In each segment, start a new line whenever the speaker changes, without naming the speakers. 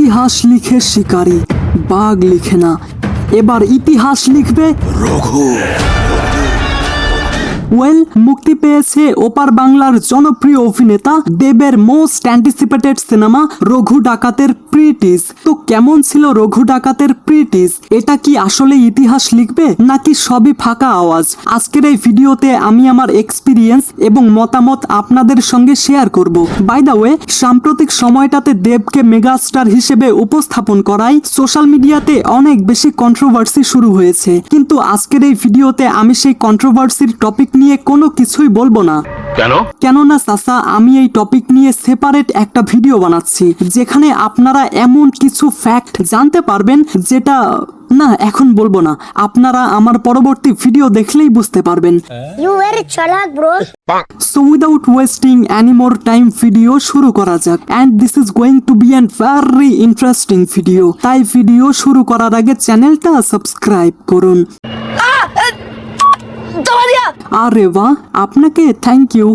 ইতিহাস লিখে শিকারী, বাঘ লিখে না। এবার ইতিহাস লিখবে রঘু। মুক্তি পেয়েছে ওপার বাংলার জনপ্রিয় অভিনেতা দেবের মোস্ট অ্যান্টিসিপেটেড সিনেমা রঘু ডাকাতের প্রিটিস। তো কেমন ছিল রঘু ডাকাতের প্রিটিস? এটা কি আসলে ইতিহাস লিখবে নাকি সবই ফাঁকা আওয়াজ? আজকের এই ভিডিওতে আমি আমার এক্সপিরিয়েন্স এবং মতামত আপনাদের সঙ্গে শেয়ার করব। বাই দ্য ওয়ে, সাম্প্রতিক সময়টাতে দেবকে মেগাস্টার হিসেবে উপস্থাপন করায় সোশ্যাল মিডিয়াতে অনেক বেশি কন্ট্রোভার্সি শুরু হয়েছে, কিন্তু আজকের এই ভিডিওতে আমি সেই কন্ট্রোভার্সির টপিক নিয়ে কোনো কিছুই বলবো না। কেননা চাচা, আমি এই টপিক নিয়ে সেপারেট একটা ভিডিও বানাচ্ছি, যেখানে আপনারা এমন কিছু ফ্যাক্ট জানতে পারবেন যেটা না এখন বলবো না, আপনারা আমার পরবর্তী ভিডিও দেখলেই বুঝতে পারবেন। So without wasting any more time, video শুরু করা যাক। And this is going to be an very interesting video, তাই ভিডিও শুরু করার আগে চ্যানেলটা সাবস্ক্রাইব করুন। আরে বাহ, আপনাকে থ্যাংক ইউ।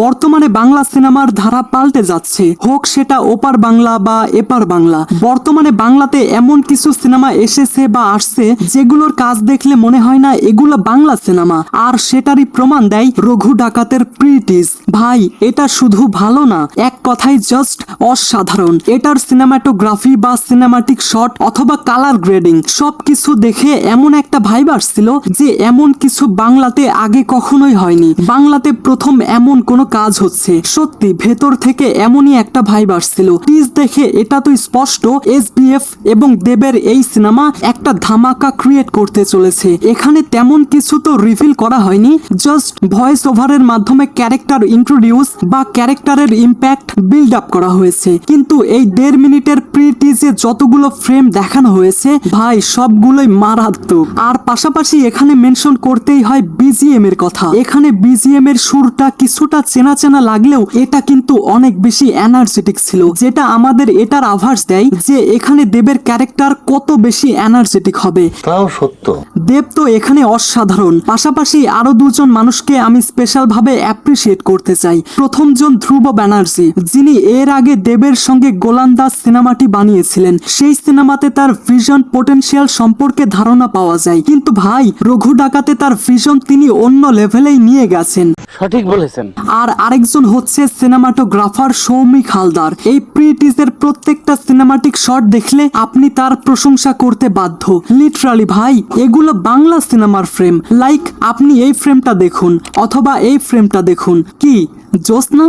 বর্তমানে বাংলা সিনেমার ধারা পাল্টে যাচ্ছে, হোক সেটা ওপার বাংলা বা এপার বাংলা। বর্তমানে বাংলাতে এমন কিছু সিনেমা এসেছে বা আসছে যেগুলোর কাজ দেখলে মনে হয় না এগুলো বাংলা সিনেমা, আর সেটারই প্রমাণ দেয় রঘু ডাকাতের প্রিটিস। ভাই, এটা শুধু ভালো না, এক কথায় জাস্ট অসাধারণ। এটার সিনেমাটোগ্রাফি বা সিনেমাটিক শট অথবা কালার গ্রেডিং সবকিছু দেখে এমন একটা ভাইব আসছিল যে এমন কিছু বাংলাতে আগে কখনোই হয়নি। বাংলাতে প্রথম এমন কোন কাজ হচ্ছে, সত্যি ভেতর থেকে এমনই একটা ভাইব আসছিল। টিজ দেখে এটা তো স্পষ্ট এসবিএফ এবং দেবের এই সিনেমা একটা ধামাকা ক্রিয়েট করতে চলেছে। এখানে তেমন কিছু তো রিভিল করা হয়নি, জাস্ট ভয়েস ওভারের মাধ্যমে ক্যারেক্টার ইন্ট্রোডিউস বা ক্যারেক্টারের ইম্প্যাক্ট বিল্ড আপ করা হয়েছে। কিন্তু এই 1.5 মিনিটের প্রি টিজে যতগুলো ফ্রেম দেখানো হয়েছে ভাই, সবগুলোই মারাত্মক। আর পাশাপাশি এখানে মেনশন করতেই হয় বিজিএম এর কথা। এখানে বিজিএম এর সুরটা কিছুটা চেনা চেনা লাগলেও এটা কিন্তু অনেক বেশি এনার্জেটিক ছিল, যেটা আমাদের এটার আভাস দেয় যে এখানে দেবের ক্যারেক্টার কত বেশি এনার্জেটিক হবে।
তাও সত্য,
দেব তো এখানে অসাধারণ। পাশাপাশি আরো দুজন মানুষকে আমি স্পেশাল ভাবে অ্যাপ্রিসিয়েট করতে চাই। প্রথমজন ধ্রুব ব্যানার্জি, যিনি এর আগে দেবের সঙ্গে গোলান্দাজ সিনেমাটি বানিয়েছিলেন। সেই সিনেমাতে তার ভিশন পোটেনশিয়াল সম্পর্কে ধারণা পাওয়া যায়, কিন্তু ভাই রঘু ডাকাতে তার ভিশন তিনি অন্য লেভেলেই নিয়ে গেছেন।
সঠিক বলেছেন।
আর আরেকজন হচ্ছে সিনেমাটোগ্রাফার সৌমিক হালদার। এই প্রিটিজের প্রত্যেকটা সিনেমাটিক শট দেখলে আপনি তার প্রশংসা করতে বাধ্য। লিটারালি ভাই, এগুলো বাংলা সিনেমার ফ্রেম। লাইক আপনি এই ফ্রেমটা দেখুন অথবা এই ফ্রেমটা দেখুন, কি জোস না?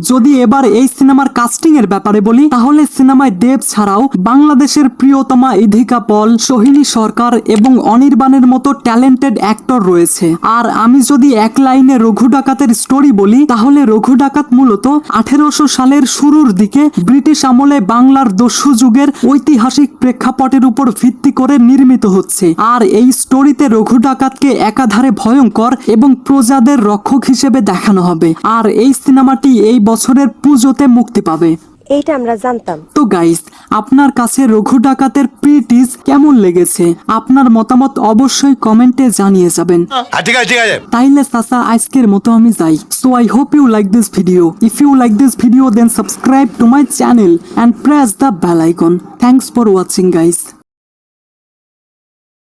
যদি এবার এই সিনেমার কাস্টিং এর ব্যাপারে বলি, তাহলে সিনেমায় দেব ছাড়াও বাংলাদেশের প্রিয়তমা ইধিকা পল, সোহিনী সরকার এবং অনির্বাণের মতো ট্যালেন্টেড অ্যাক্টর রয়েছে। আর আমি যদি এক লাইনে রঘু ডাকাতের স্টোরি বলি, তাহলে রঘু ডাকাত মূলত 1800 সালের শুরুর দিকে ব্রিটিশ আমলে বাংলার দস্যু যুগের ঐতিহাসিক প্রেক্ষাপটের উপর ভিত্তি করে নির্মিত হচ্ছে। আর এই স্টোরিতে রঘু ডাকাতকে একাধারে ভয়ঙ্কর এবং প্রজাদের রক্ষক হিসেবে দেখানো হবে। আর এই সিনেমাটি এই বছরের পুজোতে মুক্তি পাবে,
এইটা আমরা জানতাম।
তো গাইস, আপনার কাছে রঘু ডাকাতের প্রিটিজ কেমন লেগেছে? আপনার মতামত অবশ্যই কমেন্টে জানিয়ে যাবেন।
ঠিক আছে।
তাইলে চাচা, আজকের মতো আমি যাই। So I hope you like this video. If you like this video, then subscribe to my channel and press the bell icon. Thanks for watching guys.